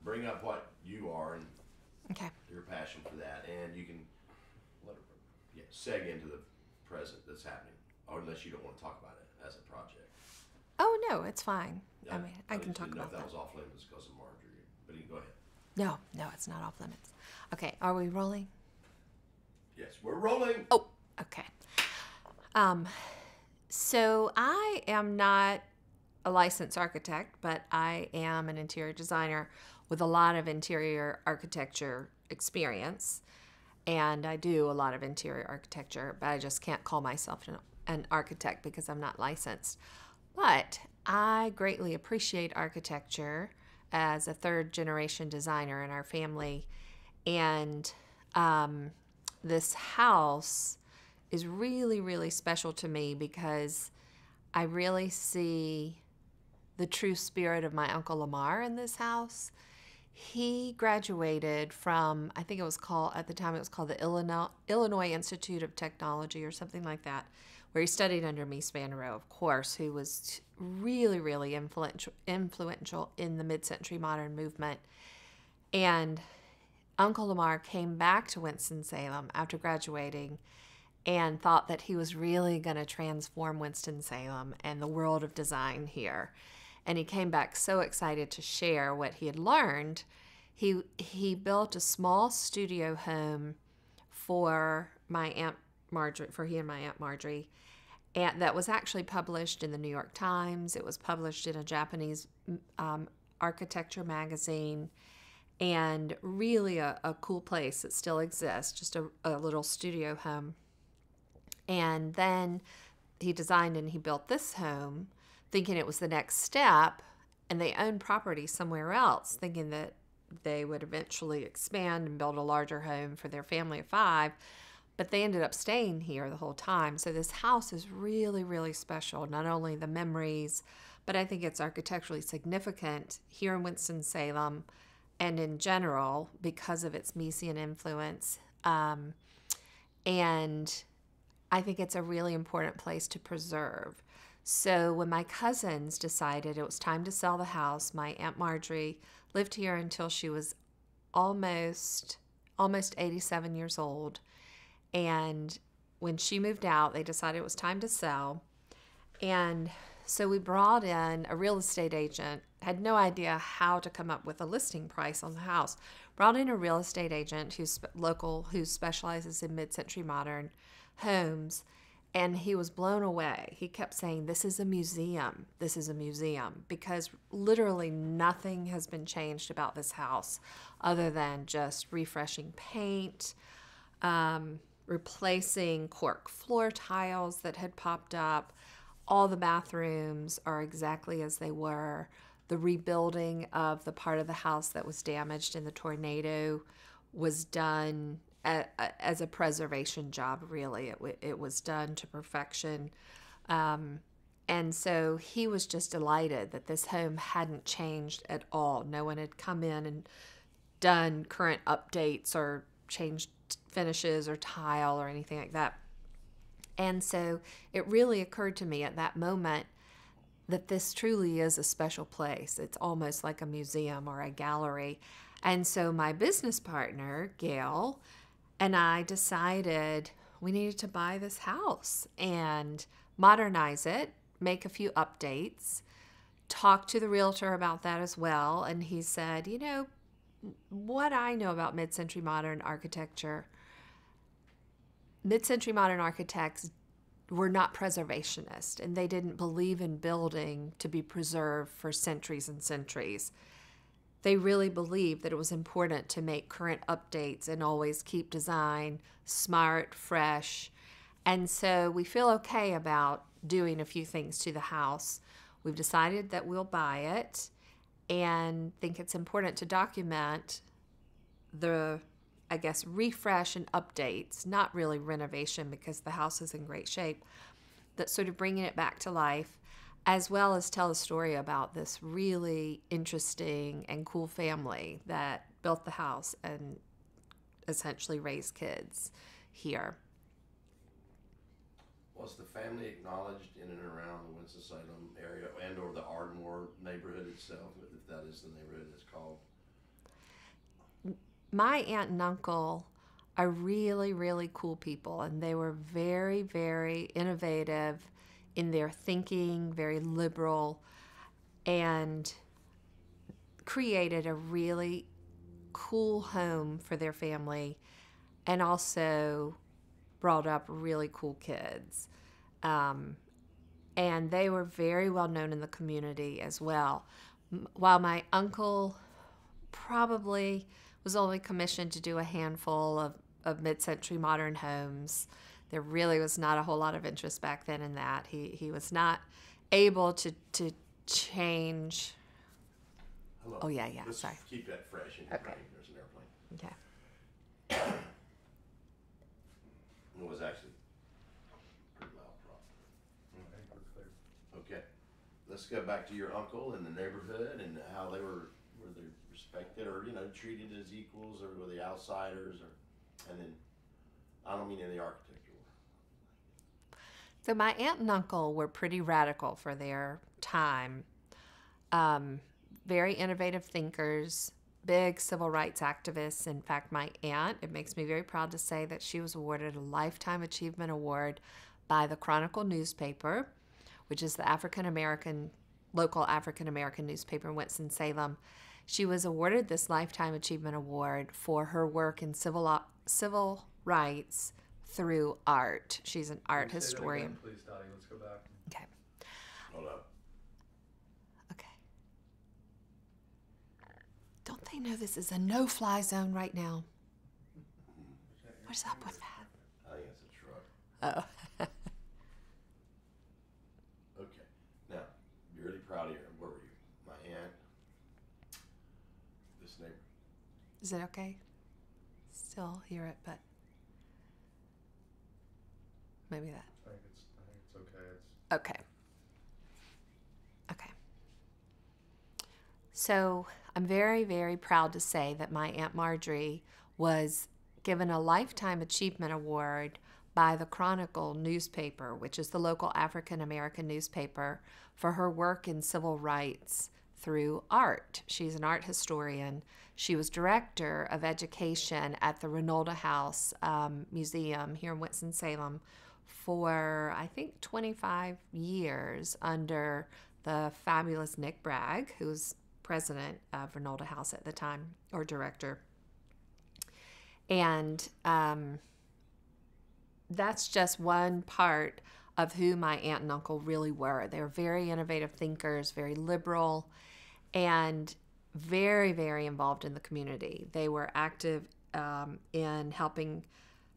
bring up what you are and Okay. your passion for that, and you can seg into the present that's happening, or unless you don't want to talk about it as a project. Oh, no, it's fine. Yeah, I mean, I can just talk didn't know about if that that. was off limits because of Marjorie, but you can go ahead. No, no, it's not off limits. Okay, are we rolling? Yes, we're rolling. Oh, okay. Um, so I am not a licensed architect, but I am an interior designer with a lot of interior architecture experience. And I do a lot of interior architecture, but I just can't call myself an architect because I'm not licensed. But I greatly appreciate architecture as a third generation designer in our family. And um, this house is really, really special to me because I really see the true spirit of my Uncle Lamar in this house. He graduated from, I think it was called, at the time it was called the Illinois Institute of Technology or something like that, where he studied under Mies Van der Rohe, of course, who was really, really influential in the mid-century modern movement. And Uncle Lamar came back to Winston-Salem after graduating and thought that he was really going to transform Winston-Salem and the world of design here. And he came back so excited to share what he had learned. He built a small studio home for my Aunt Marjorie, for he and my Aunt Marjorie, and that was actually published in the New York Times. It was published in a Japanese architecture magazine, and really a cool place that still exists, just a little studio home. And then he designed and he built this home thinking it was the next step, and they owned property somewhere else, thinking that they would eventually expand and build a larger home for their family of 5, but they ended up staying here the whole time. So this house is really, really special, not only the memories, but I think it's architecturally significant here in Winston-Salem and in general because of its Miesian influence. And I think it's a really important place to preserve. So when my cousins decided it was time to sell the house, my Aunt Marjorie lived here until she was almost 87 years old. And when she moved out, they decided it was time to sell. And so we brought in a real estate agent, had no idea how to come up with a listing price on the house. Brought in a real estate agent who's local, who specializes in mid-century modern homes. And he was blown away. He kept saying, "This is a museum. This is a museum," because literally nothing has been changed about this house other than just refreshing paint, replacing cork floor tiles that had popped up. All the bathrooms are exactly as they were. The rebuilding of the part of the house that was damaged in the tornado was done as a preservation job, really. It was done to perfection. And so he was just delighted that this home hadn't changed at all. No one had come in and done current updates or changed finishes or tile or anything like that. And so it really occurred to me at that moment that this truly is a special place. It's almost like a museum or a gallery. And so my business partner, Gail, and I decided we needed to buy this house and modernize it, make a few updates, talk to the realtor about that as well. And he said, "You know, what I know about mid-century modern architecture, mid-century modern architects were not preservationists, and they didn't believe in building to be preserved for centuries and centuries. They really believed that it was important to make current updates and always keep design smart, fresh. And so we feel okay about doing a few things to the house. We've decided that we'll buy it and think it's important to document the, I guess, refresh and updates, not really renovation because the house is in great shape, that sort of bringing it back to life, as well as tell a story about this really interesting and cool family that built the house and essentially raised kids here." Was the family acknowledged in and around the Winston-Salem area and or the Ardmore neighborhood itself, if that is the neighborhood it's called? my aunt and uncle are really, really cool people, and they were very, very innovative in their thinking, very liberal, and created a really cool home for their family, and also brought up really cool kids. And they were very well known in the community as well. While my uncle probably was only commissioned to do a handful of mid-century modern homes, there really was not a whole lot of interest back then in that. He was not able to change. Hello. Oh, yeah, Let's sorry. keep that fresh in your brain. There's an airplane. Okay. It was actually pretty loud, probably. Okay. Let's go back to your uncle and the neighborhood and how were they respected or, treated as equals, or were they outsiders, and then, I don't mean in the architecture. So my aunt and uncle were pretty radical for their time. Very innovative thinkers, big civil rights activists. In fact, my aunt, it makes me very proud to say that she was awarded a Lifetime Achievement Award by the Chronicle newspaper, which is the local African-American newspaper in Winston-Salem. She was awarded this Lifetime Achievement Award for her work in civil rights through art. She's an art historian. Again, please, Dottie, let's go back. Okay. Hold up. Okay. Don't they know this is a no-fly zone right now? What's up with that? I think it's a truck. Oh. Okay. Now, you're really proud of your, where were you? My aunt, this neighbor. Is it okay? Still hear it, but maybe that. I think it's okay. Okay. Okay. So I'm very, very proud to say that my Aunt Marjorie was given a Lifetime Achievement Award by the Chronicle newspaper, which is the local African-American newspaper, for her work in civil rights through art. She's an art historian. She was director of education at the Renolda House Museum here in Winston-Salem for, I think, 25 years under the fabulous Nick Bragg, who was president of Renolda House at the time, or director. And that's just one part of who my aunt and uncle really were. They were very innovative thinkers, very liberal, and very, very involved in the community. They were active in helping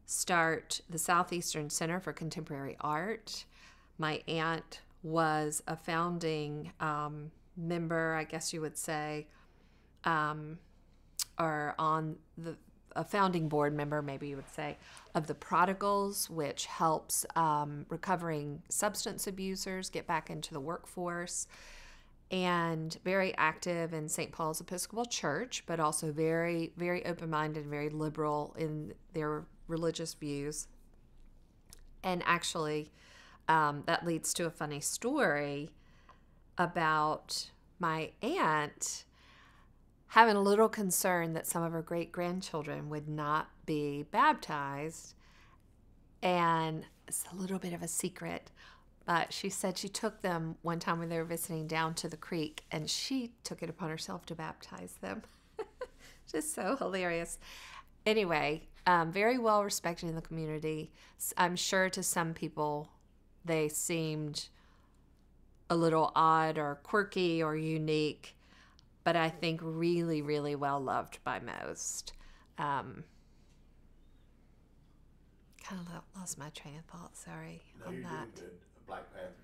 start the Southeastern Center for Contemporary Art. My aunt was a founding member, I guess you would say, or on a founding board member, maybe you would say, of the Prodigals, which helps recovering substance abusers get back into the workforce, and very active in St. Paul's Episcopal Church, but also very, very open-minded and very liberal in their religious views. And actually, that leads to a funny story about my aunt having a little concern that some of her great-grandchildren would not be baptized. And it's a little bit of a secret, but she said she took them one time when they were visiting down to the creek, and she took it upon herself to baptize them. Just so hilarious. Anyway, very well respected in the community. I'm sure to some people they seemed a little odd or quirky or unique, but I think really, really well loved by most. Kind of lost my train of thought, sorry, No, on you're that. doing good. Black Panthers.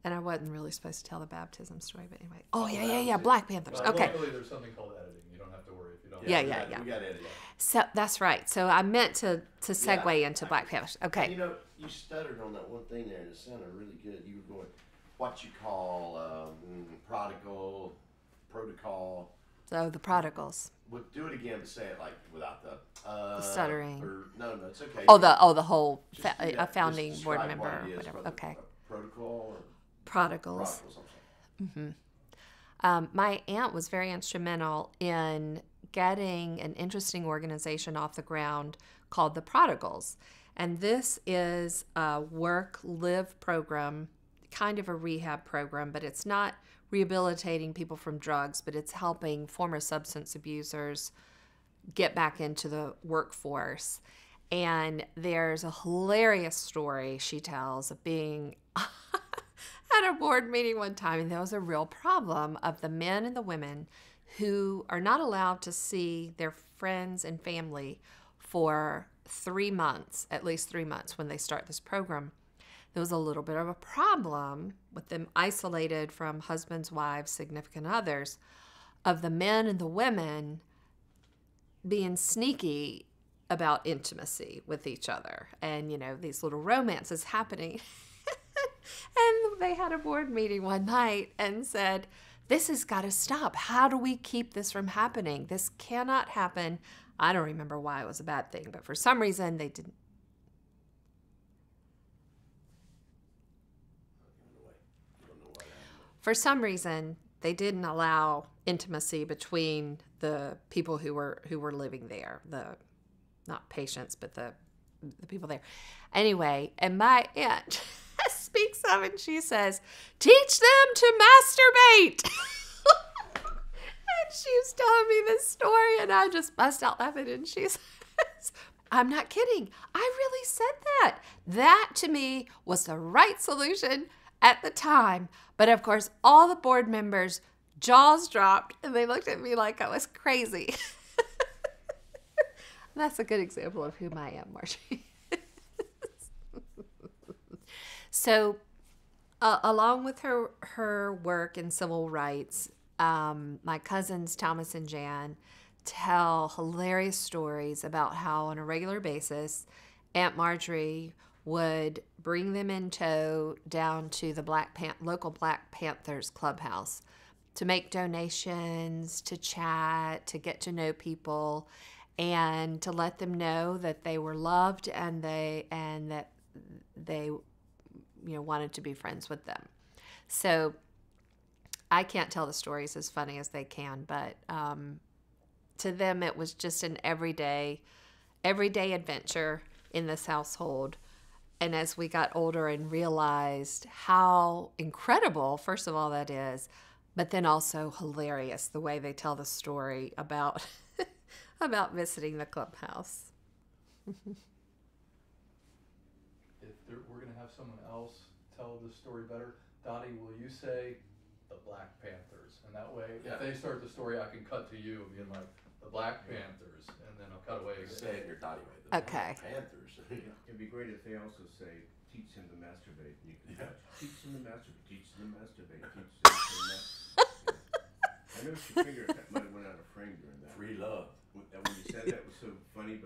And I wasn't really supposed to tell the baptism story, but anyway. Oh, yeah, Black Panthers. Well, Okay. luckily, there's something called editing. You don't have to worry if you don't. Yeah. We got edited. So that's right. So I meant to segue Yeah. into Black Panthers. Okay. And, you stuttered on that one thing there, and it sounded really good. You were going, what you call protocol. So the Prodigals. Well, do it again, but say it like without the stuttering. Or, no, it's okay. Oh, the whole Just do a that. founding Just board describe member what or it is, whatever. whether Okay. Protocol or Prodigals. prodigals, I'm sorry. My aunt was very instrumental in getting an interesting organization off the ground called the Prodigals. And this is a work-live program, kind of a rehab program, but it's not rehabilitating people from drugs, but it's helping former substance abusers get back into the workforce. And there's a hilarious story she tells of being at a board meeting one time, and there was a real problem of the men and the women who are not allowed to see their friends and family for 3 months, at least 3 months when they start this program. There was a little bit of a problem with them isolated from husbands, wives, significant others, of the men and the women being sneaky about intimacy with each other, and these little romances happening. And they had a board meeting one night and said, this has got to stop. How do we keep this from happening? This cannot happen. I don't remember why it was a bad thing, but for some reason they didn't. For some reason, they didn't allow intimacy between the people who were living there. Not patients, but the people there. Anyway, and my aunt speaks up and she says, teach them to masturbate. And she was telling me this story and I just bust out laughing, and she says, I'm not kidding. I really said that. That to me was the right solution at the time. But of course, all the board members' jaws dropped and they looked at me like I was crazy. That's a good example of whom I am, Margie. So, along with her work in civil rights, my cousins Thomas and Jan tell hilarious stories about how on a regular basis Aunt Marjorie would bring them in tow down to the local Black Panthers clubhouse to make donations, to chat, to get to know people, and to let them know that they were loved and that they wanted to be friends with them. So I can't tell the stories as funny as they can, but to them it was just an everyday adventure in this household. And as we got older and realized how incredible, first of all, that is, but then also hilarious the way they tell the story about about visiting the clubhouse. We're going to have someone else tell the story better. Dottie, will you say the Black Panthers? And that way, if they start the story, I can cut to you being like, the Black Panthers, and then I'll cut away. Say it in your Dottie way. The Okay. Black Panthers. It'd be great if they also say, teach them to masturbate. You can teach them to masturbate, teach them to masturbate, teach them to masturbate. I noticed your finger might have went out of frame during that. Free love. When you said that was so funny, but